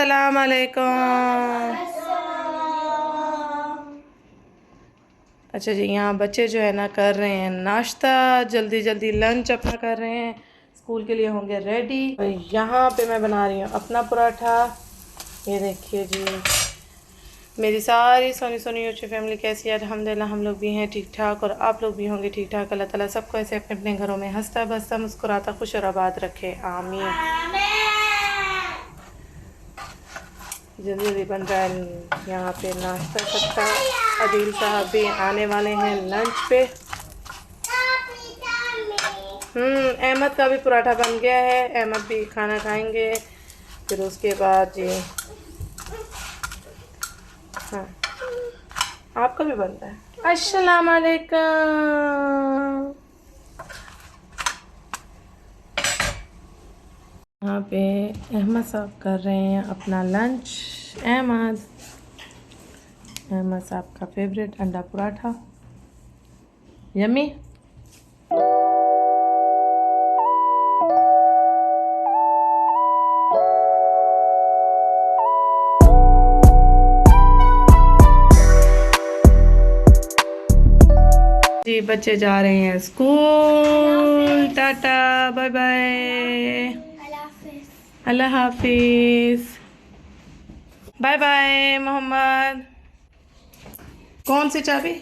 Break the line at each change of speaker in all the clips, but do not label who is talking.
अस्सलाम वालेकुम। अच्छा जी, यहाँ बच्चे जो है ना कर रहे हैं नाश्ता, जल्दी जल्दी लंच अपना कर रहे हैं, स्कूल के लिए होंगे रेडी। यहाँ पे मैं बना रही हूँ अपना पराठा। ये देखिए जी, मेरी सारी सोनी सोनी यूट्यूब फैमिली कैसी है? अल्हम्दुलिल्लाह हम लोग भी हैं ठीक ठाक, और आप लोग भी होंगे ठीक ठाक। अल्लाह ताला सबको ऐसे अपने अपने घरों में हंसता बसता मुस्कुराता खुश और आबाद रखे, आमीन। जल्दी जल्दी बन रहा है यहाँ पे नाश्ता सबका। अदील साहब भी आने वाले हैं लंच पे। अहमद का भी पराठा बन गया है, अहमद भी खाना खाएंगे। फिर उसके बाद जी हाँ, आपका भी बनता है। अस्सलाम वालेकुम। यहाँ पे अहमद साहब कर रहे हैं अपना लंच। अहमद अहमद साहब का फेवरेट अंडा पराठा, यम्मी। जी बच्चे जा रहे हैं स्कूल। टाटा बाय बाय, अल्लाह हाफिज, बाय बाय मोहम्मद। कौन सी चाबी?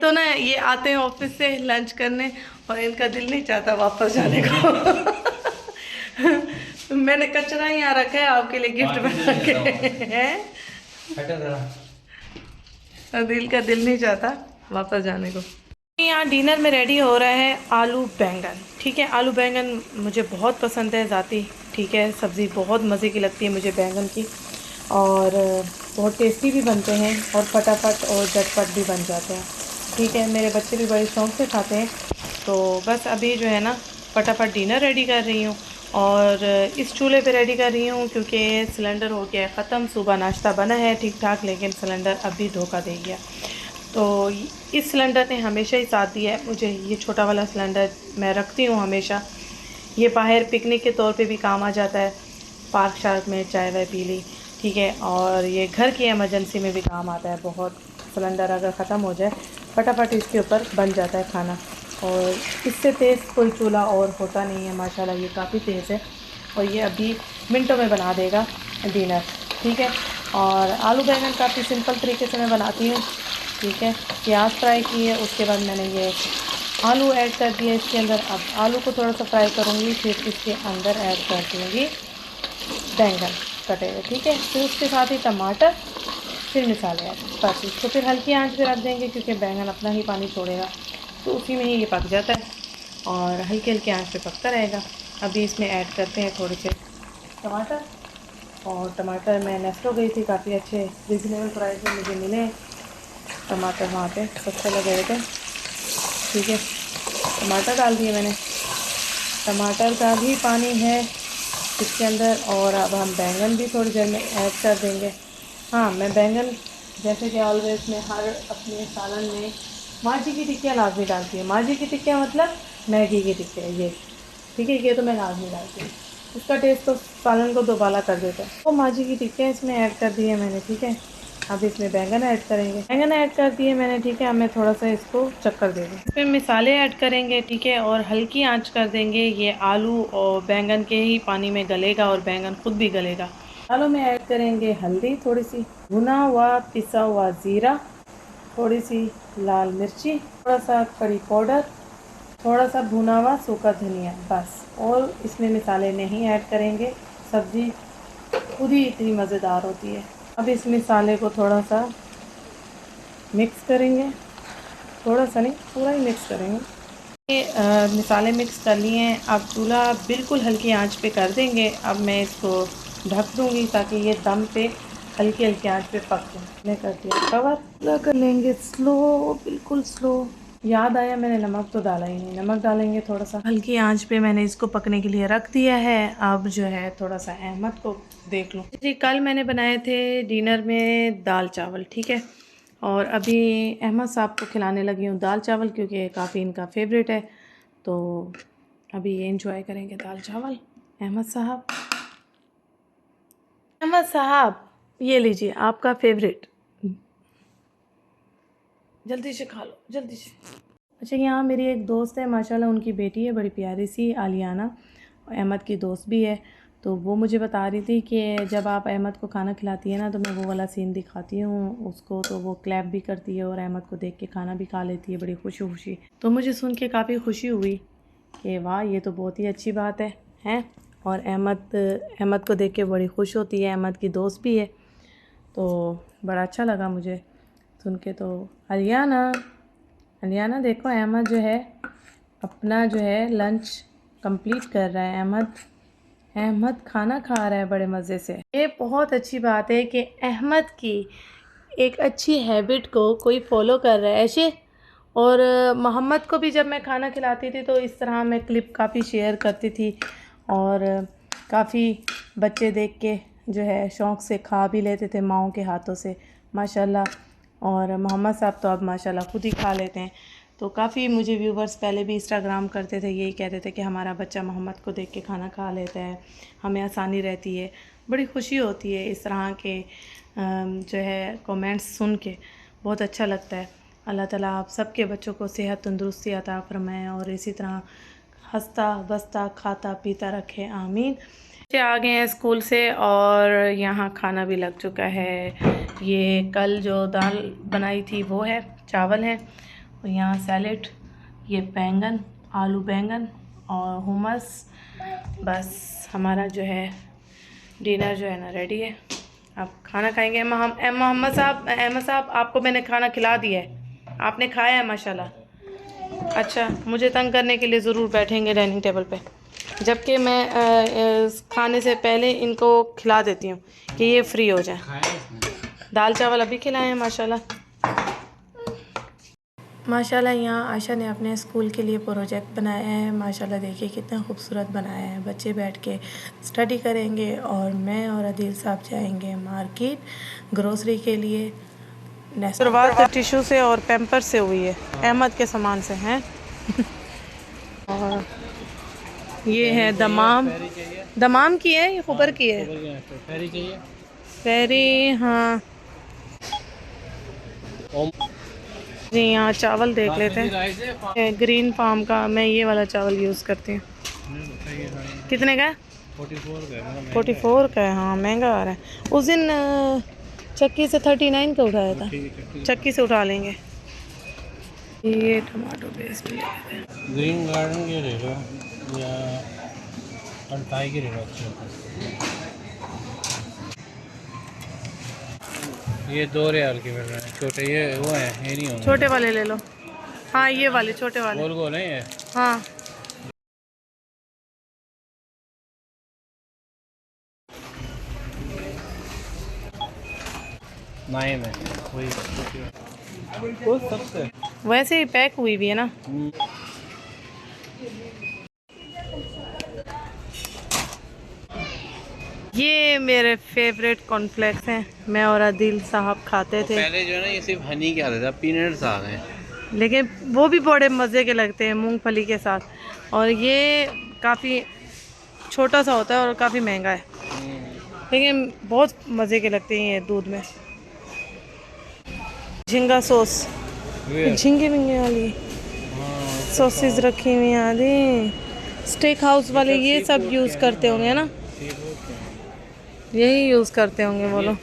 तो ना ये आते हैं ऑफिस से लंच करने और इनका दिल नहीं चाहता वापस जाने को। मैंने कचरा यहाँ रखा है आपके लिए गिफ्ट बना के है। दिल का दिल नहीं चाहता वापस जाने को। यहाँ डिनर में रेडी हो रहा है आलू बैंगन। ठीक है, आलू बैंगन मुझे बहुत पसंद है ज़ाती। ठीक है, सब्ज़ी बहुत मज़े की लगती है मुझे बैंगन की, और बहुत टेस्टी भी बनते हैं और फटाफट और झटपट भी बन जाते हैं। ठीक है, मेरे बच्चे भी बड़े शौक़ से खाते हैं। तो बस अभी जो है ना फटाफट डिनर रेडी कर रही हूँ, और इस चूल्हे पे रेडी कर रही हूँ क्योंकि सिलेंडर हो गया ख़त्म। सुबह नाश्ता बना है ठीक ठाक, लेकिन सिलेंडर अभी धोखा दे गया। तो इस सिलेंडर ने हमेशा ही साथ दिया है मुझे। ये छोटा वाला सिलेंडर मैं रखती हूँ हमेशा। ये बाहर पिकनिक के तौर पे भी काम आ जाता है, पार्क शार्क में चाय वाय पी ली। ठीक है, और ये घर की इमरजेंसी में भी काम आता है बहुत। सिलेंडर अगर ख़त्म हो जाए फटाफट इसके ऊपर बन जाता है खाना, और इससे तेज़ कोई चूल्हा और होता नहीं है माशाल्लाह। ये काफ़ी तेज़ है और ये अभी मिनटों में बना देगा डिनर। ठीक है, और आलू बैंगन काफ़ी सिंपल तरीके से मैं बनाती हूँ। ठीक है, प्याज फ्राई की है, उसके बाद मैंने ये आलू ऐड कर दिया इसके अंदर। अब आलू को थोड़ा सा फ्राई करूँगी, फिर इसके अंदर ऐड कर दूँगी बैंगन कटे हुए। ठीक है, फिर उसके साथ ही टमाटर, फिर मसाले ऐड, बस इसको फिर हल्की आंच पे रख देंगे क्योंकि बैंगन अपना ही पानी छोड़ेगा, तो उसी में ही ये पक जाता है और हल्की हल्की आंच पे पकता रहेगा। अभी इसमें ऐड करते हैं थोड़े से टमाटर, और टमाटर मैं नेस्टो गई थी, काफ़ी अच्छे रिजनेबल प्राइस में मुझे मिले टमाटर, वहाँ पे सस्ते लगे हुए थे। ठीक है, टमाटर डाल दिए मैंने, टमाटर का भी पानी है इसके अंदर, और अब हम बैंगन भी थोड़ी देर में ऐड कर देंगे। हाँ, मैं बैंगन जैसे कि ऑलवेज में हर अपने सालन में माँ जी की टिक्कियाँ लाजमी डालती हूँ। माँ जी की टिक्कियाँ मतलब मैगी की टिक्कियाँ, ये ठीक है, ये तो मैं लाजमी डालती हूँ। उसका टेस्ट तो सालन को दोबाला कर देता है। तो माँ जी की टिक्कियाँ इसमें ऐड कर दी है मैंने। ठीक है, अब इसमें बैंगन ऐड करेंगे, बैंगन ऐड कर दिए मैंने। ठीक है, अब मैं थोड़ा सा इसको चक्कर दे दूँ। इसमें मसाले ऐड करेंगे। ठीक है, और हल्की आंच कर देंगे। ये आलू और बैंगन के ही पानी में गलेगा और बैंगन खुद भी गलेगा। मसालों में ऐड करेंगे हल्दी, थोड़ी सी भुना हुआ पिसा हुआ ज़ीरा, थोड़ी सी लाल मिर्ची, थोड़ा सा करी पाउडर, थोड़ा सा भुना हुआ सूखा धनिया, बस। और इसमें मसाले नहीं ऐड करेंगे, सब्ज़ी खुद ही इतनी मज़ेदार होती है। अब इस मसाले को थोड़ा सा मिक्स करेंगे, थोड़ा सा नहीं पूरा ही मिक्स करेंगे। ये मसाले मिक्स कर लिए हैं। अब चूल्हा बिल्कुल हल्की आंच पे कर देंगे। अब मैं इसको ढक दूँगी ताकि ये दम पे हल्की हल्की आंच पे पक जाए। मैंने कर दिया कवर, पूरा कर लेंगे स्लो, बिल्कुल स्लो। याद आया मैंने नमक तो डाला ही नहीं, नमक डालेंगे थोड़ा सा। हल्की आंच पे मैंने इसको पकने के लिए रख दिया है। अब जो है थोड़ा सा अहमद को देख लूँ जी। कल मैंने बनाए थे डिनर में दाल चावल। ठीक है, और अभी अहमद साहब को खिलाने लगी हूँ दाल चावल क्योंकि काफ़ी इनका फेवरेट है। तो अभी ये एंजॉय करेंगे दाल चावल। अहमद साहब ये लीजिए आपका फेवरेट, जल्दी से खा लो जल्दी से। अच्छा, यहाँ मेरी एक दोस्त है माशाल्लाह, उनकी बेटी है बड़ी प्यारी सी आलियाना, अहमद की दोस्त भी है। तो वो मुझे बता रही थी कि जब आप अहमद को खाना खिलाती है ना तो मैं वो वाला सीन दिखाती हूँ उसको, तो वो क्लैप भी करती है और अहमद को देख के खाना भी खा लेती है बड़ी खुशी खुशी। तो मुझे सुन के काफ़ी खुशी हुई कि वाह ये तो बहुत ही अच्छी बात है हैं। और अहमद को देख के बड़ी खुश होती है, अहमद की दोस्त भी है, तो बड़ा अच्छा लगा मुझे सुन के। तो अलियाना देखो, अहमद जो है अपना जो है लंच कंप्लीट कर रहा है। अहमद खाना खा रहा है बड़े मज़े से। ये बहुत अच्छी बात है कि अहमद की एक अच्छी हैबिट को कोई फॉलो कर रहा है ऐसे। और मोहम्मद को भी जब मैं खाना खिलाती थी तो इस तरह मैं क्लिप काफ़ी शेयर करती थी और काफ़ी बच्चे देख के जो है शौक़ से खा भी लेते थे माओं के हाथों से माशाल्लाह। और मोहम्मद साहब तो अब माशाल्लाह खुद ही खा लेते हैं। तो काफ़ी मुझे व्यूवर्स पहले भी इंस्टाग्राम करते थे, यही कहते थे कि हमारा बच्चा मोहम्मद को देख के खाना खा लेता है, हमें आसानी रहती है, बड़ी खुशी होती है इस तरह के जो है कमेंट्स सुन के, बहुत अच्छा लगता है। अल्लाह ताला आप सबके बच्चों को सेहत तंदुरुस्ती अता फरमाए और इसी तरह हंसता बसता खाता पीता रखे, आमीन। बच्चे आ गए हैं स्कूल से और यहाँ खाना भी लग चुका है। ये कल जो दाल बनाई थी वो है, चावल है और यहाँ सैलेड, ये बैंगन, आलू बैंगन और हुमस। बस हमारा जो है डिनर जो है ना रेडी है, अब खाना खाएंगे। मोहम्मद साहब, अहमद साहब आपको मैंने खाना खिला दिया है, आपने खाया है माशाल्लाह। अच्छा, मुझे तंग करने के लिए ज़रूर बैठेंगे डाइनिंग टेबल पे, जबकि मैं खाने से पहले इनको खिला देती हूँ कि ये फ्री हो जाए। दाल चावल अभी खिलाए हैं माशाल्लाह। माशाल्लाह यहाँ आयशा ने अपने स्कूल के लिए प्रोजेक्ट बनाया है माशाल्लाह, देखिए कितना खूबसूरत बनाया है। बच्चे बैठ के स्टडी करेंगे और मैं और अदील साहब जाएंगे मार्केट ग्रोसरी के लिए। शुरुआत तो टिशू से और पैम्पर से हुई है, अहमद के सामान से हैं। और ये है दमाम की है, ये खुबर की है। फेरी हाँ जी। यहाँ चावल देख लेते हैं, ग्रीन फार्म का मैं ये वाला चावल यूज़ करती हूँ। कितने का है? 44 का है। हाँ महंगा आ रहा है। उस दिन चक्की से 39 का उठाया था, चक्की से उठा लेंगे। ये टमाटो पेस्ट ले लेते हैं।
ग्रीन गार्डन के ले लो या अल्ताई के ले लो। ये 2 रियाल के मिल रहे हैं छोटे, ये वो है, ये नहीं होंगे।
छोटे वाले ले लो। हाँ ये वाले छोटे वाले
गोल गोल है ये।
हाँ
नाइम है वही वो सबसे
वैसे ही पैक हुई भी है ना। ये मेरे फेवरेट कॉर्नफ्लेक्स हैं, मैं और अदील साहब खाते थे।
पहले जो है ना ये सिर्फ हनी के आते थे, पीनट्स आ गए,
लेकिन वो भी बड़े मज़े के लगते हैं मूंगफली के साथ। और ये काफ़ी छोटा सा होता है और काफ़ी महंगा है, लेकिन बहुत मज़े के लगते हैं ये दूध में। झींगा सॉस, झींगे विंगे वाली सॉसेज रखी हुई हैं आदि, स्टेक हाउस वाले ये सब यूज़ करते होंगे ना, यही यूज़ करते होंगे वो लोग।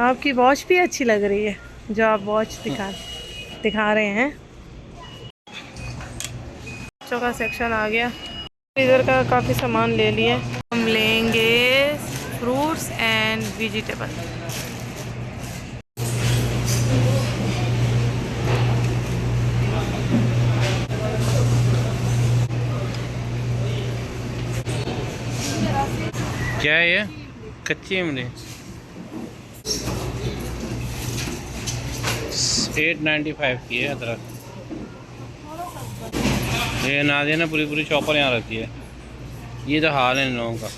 आपकी वॉच भी अच्छी लग रही है जो आप वॉच दिखा रहे हैं। बच्चों का सेक्शन आ गया, इधर का काफ़ी सामान ले लिए। हम लेंगे फ्रूट्स एंड वेजिटेबल।
क्या है ये? कच्ची इमली 8.95 की है। अदरक ये ना देना, पूरी पूरी चॉपर यहाँ रहती है। ये तो हाल है इन लोगों का,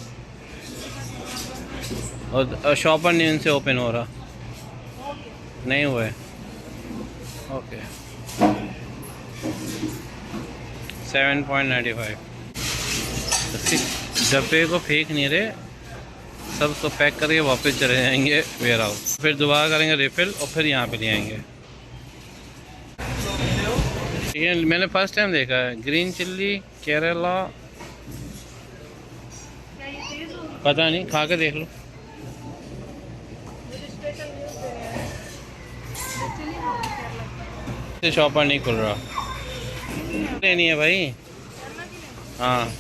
और शॉपर नहीं इनसे ओपन हो रहा, नहीं हुआ है। ओके 7.95। डब्बे को फेंक नहीं रहे, सब तो पैक करके वापस चले जाएंगे वेयर हाउस, फिर दोबारा करेंगे रिफ़िल और फिर यहाँ पे ले आएंगे। ये मैंने फर्स्ट टाइम देखा है, ग्रीन चिल्ली केरला, पता नहीं, खा के देख लो। शॉपर नहीं खुल रहा, लेनी है भाई। हाँ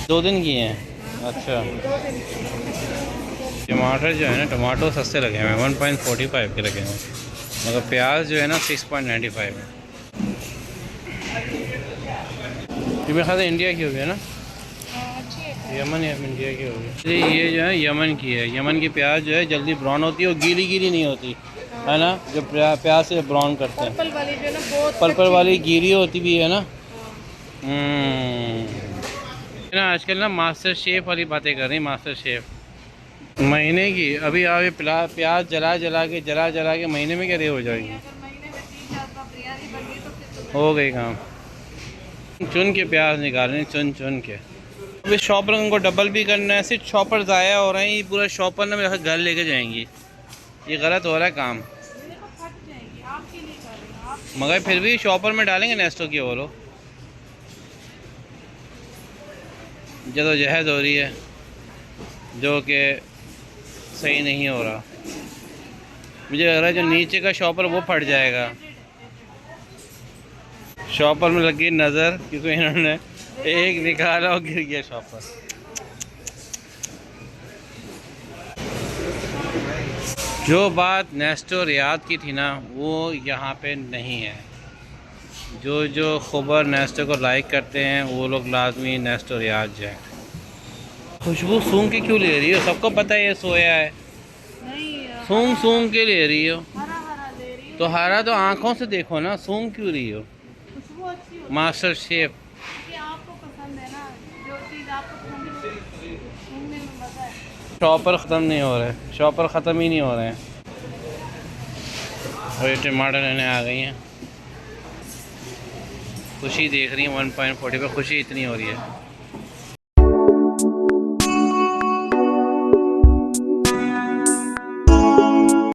दो दिन की हैं। अच्छा, टमाटर जो है ना, टमाटो सस्ते लगे हैं, 1.45 के लगे हैं, मगर प्याज जो है ना 6.95 है। ये मेरे ख्याल से इंडिया की होगी है ना, यमन या इंडिया की होगी। ये जो है यमन की है, यमन की प्याज जो है जल्दी ब्राउन होती है और गीली गीली नहीं होती है ना, जो प्याज से ब्राउन करते हैं।
पर्पल वाली जो है ना, बहुत
पर्पल वाली गीली होती भी है ना। ना आजकल ना मास्टर शेफ वाली बातें कर रही, मास्टर शेफ महीने की। अभी आप ये प्याज जला जला के महीने में क्या रेट हो जाएगी। हो गई काम, चुन के प्याज निकालने, चुन चुन के। अभी शॉपर उनको डबल भी करना है, सिर्फ शॉपर ज़ाया हो रहे हैं, ये पूरा शॉपर ना मेरे घर लेके जाएंगी, ये गलत हो रहा है काम। मगर फिर भी शॉपर में डालेंगे नेस्टो की, वो लोग जदोजहद हो रही है जो कि सही नहीं हो रहा। मुझे लग रहा है जो नीचे का शॉपर वो फट जाएगा। शॉपर में लगी नज़र, क्योंकि इन्होंने एक निकाला और गिर गया शॉपर। जो बात नेस्टो रियाद की थी ना, वो यहाँ पे नहीं है। जो खबर नेस्टो को लाइक करते हैं वो लोग लाजमी नेस्टो रियाद जाए। खुशबू सूंघ के क्यों ले रही हो, सबको पता है ये सोया है। सूंघ सूंघ के ले रही हो, तो हरा तो आँखों से देखो ना, सूंघ क्यों रही हो। मास्टर शेफ शॉपर ख़त्म नहीं हो रहे, शॉपर ख़त्म ही नहीं हो रहे हैं। और ये टमाटर लेने आ गई हैं, खुशी देख रही है 1.40 पे, खुशी इतनी हो रही है।